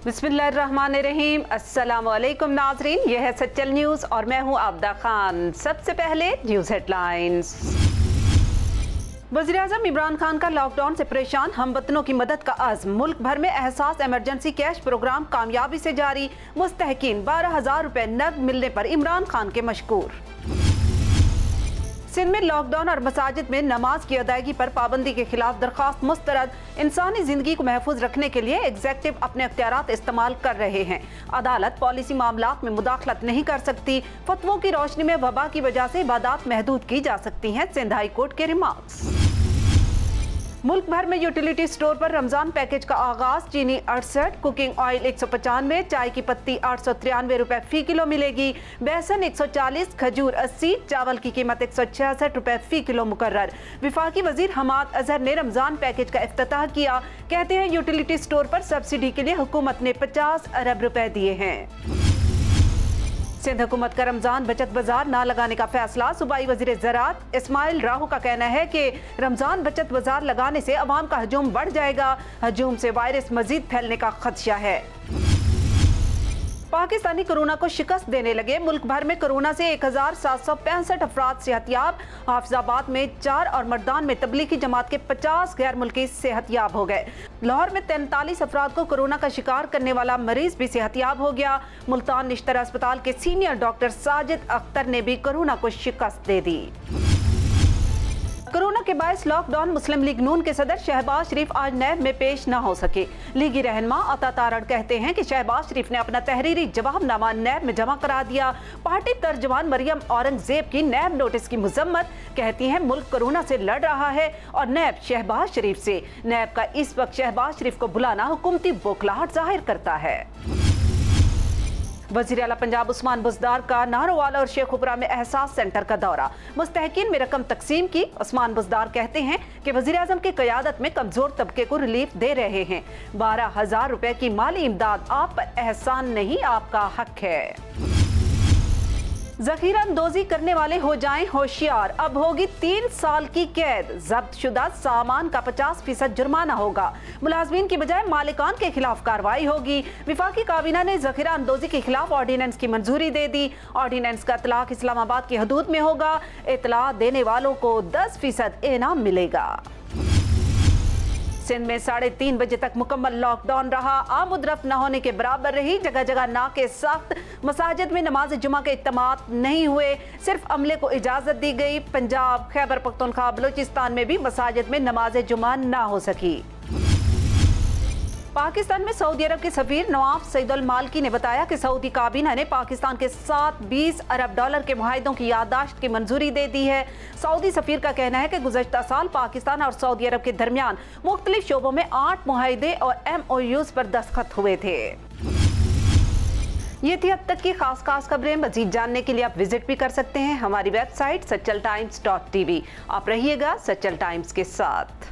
बिस्मिल्लाहिर्रहमानिर्रहीम। अस्सलाम वालेकुम नाज़रीन, यह है सच्चल न्यूज़ और मैं हूँ आबदा खान। सबसे पहले न्यूज़ हेडलाइंस। वज़ीर-ए-आज़म इमरान खान का लॉकडाउन से परेशान हमवतनों की मदद का अज़्म। मुल्क भर में एहसास इमरजेंसी कैश प्रोग्राम कामयाबी से जारी। मुस्तहकीन 12,000 रुपए नकद मिलने पर इमरान खान के मशकूर। सिंध में लॉकडाउन और मसाजिद में नमाज की अदायगी पर पाबंदी के खिलाफ दरख्वास्त मुस्तरद। इंसानी जिंदगी को महफूज रखने के लिए एग्जेक्टिव अपने अख्तियारात इस्तेमाल कर रहे हैं। अदालत पॉलिसी मामलात में मुदाखलत नहीं कर सकती। फतवों की रोशनी में वबा की वजह से इबादत महदूद की जा सकती हैं। सिंध हाई कोर्ट के रिमार्क्स। मुल्क भर में यूटिलिटी स्टोर पर रमजान पैकेज का आगाज। चीनी 68, कुकिंग ऑयल 195, चाय की पत्ती 893 रुपए फी किलो मिलेगी। बेसन 140, खजूर 80, चावल की कीमत 166 रुपए फी किलो मुकर्रर। विफाकी वजीर हमाद अजहर ने रमजान पैकेज का इफ्तिताह किया। कहते हैं यूटिलिटी स्टोर पर सब्सिडी के लिए हुकूमत ने 50 अरब रुपए दिए हैं। सिंध हुकूमत का रमजान बचत बाजार ना लगाने का फैसला। सूबाई वजीर ज़राअत इस्माइल राहू का कहना है कि रमजान बचत बाजार लगाने से अवाम का हजूम बढ़ जाएगा। हजूम से वायरस मजीद फैलने का खदशा है। पाकिस्तानी कोरोना को शिकस्त देने लगे। मुल्क भर में कोरोना से 1765 अफराद सेहतयाब। हाफिजाबाद में 4 और मर्दान में तबलीगी जमात के 50 गैर मुल्की सेहतयाब हो गए। लाहौर में 43 अफराद को कोरोना का शिकार करने वाला मरीज भी सेहतयाब हो गया। मुल्तान निश्तर अस्पताल के सीनियर डॉक्टर साजिद अख्तर ने भी कोरोना को शिकस्त दे दी। कोरोना के बायस लॉकडाउन। मुस्लिम लीग नून के सदर शहबाज शरीफ आज नैब में पेश न हो सके। लीगी रहनुमा अता तारण कहते हैं कि शहबाज शरीफ ने अपना तहरीरी जवाबनामा नैब में जमा करा दिया। पार्टी तर्जुमान मरियम औरंगजेब की नैब नोटिस की मजम्मत। कहती हैं मुल्क कोरोना से लड़ रहा है और नैब शहबाज शरीफ से। नैब का इस वक्त शहबाज शरीफ को बुलाना हुकूमती बौखलाहट जाहिर करता है। वज़ीर आला पंजाब उस्मान बुज़दार का नारोवाला और शेखुपुरा में एहसास सेंटर का दौरा। मुस्तहकीन में रकम तकसीम की। उस्मान बुज़दार कहते हैं कि वज़ीर आज़म की क़यादत में कमज़ोर तबके को रिलीफ दे रहे हैं। 12,000 रुपए की माली इमदाद आप पर एहसान नहीं, आपका हक है। जखीरा अंदोजी करने वाले हो जाएं होशियार। अब होगी 3 साल की कैद। जब्त शुदा सामान का 50% जुर्माना होगा। मुलाजमीन की बजाय मालिकान के खिलाफ कार्रवाई होगी। विफाकी काबीना ने जखीरा अंदोजी के खिलाफ ऑर्डिनेंस की मंजूरी दे दी। ऑर्डिनेंस का इतलाक इस्लामाबाद की हदूद में होगा। इतला देने वालों को 10% इनाम मिलेगा। सिंध में 3:30 बजे तक मुकम्मल लॉकडाउन रहा। आमद-रफ्त न होने के बराबर रही। जगह जगह नाके सख्त। मसाजिद में नमाज जुमा के इत्तमात नहीं हुए। सिर्फ अमले को इजाजत दी गई। पंजाब, खैबर पख्तूनख्वा, बलूचिस्तान में भी मसाजिद में नमाज जुमा ना हो सकी। पाकिस्तान में सऊदी अरब के सफीर नवाफ सईदुल मालकी ने बताया कि सऊदी काबीना ने पाकिस्तान के साथ 20 अरब डॉलर के मुआहिदों की याददाश्त की मंजूरी दे दी है। सऊदी सफीर का कहना है कि गुज़श्ता साल पाकिस्तान और सऊदी अरब के दरमियान मुख्तलिफ शोबों में 8 मुआहिदे और MOUs पर दस्तखत हुए थे। ये थी अब तक की खास खबरें। मजीद जानने के लिए आप विजिट भी कर सकते हैं हमारी वेबसाइट सच्चल times.tv। आप रहिएगा सच्चल टाइम्स के साथ।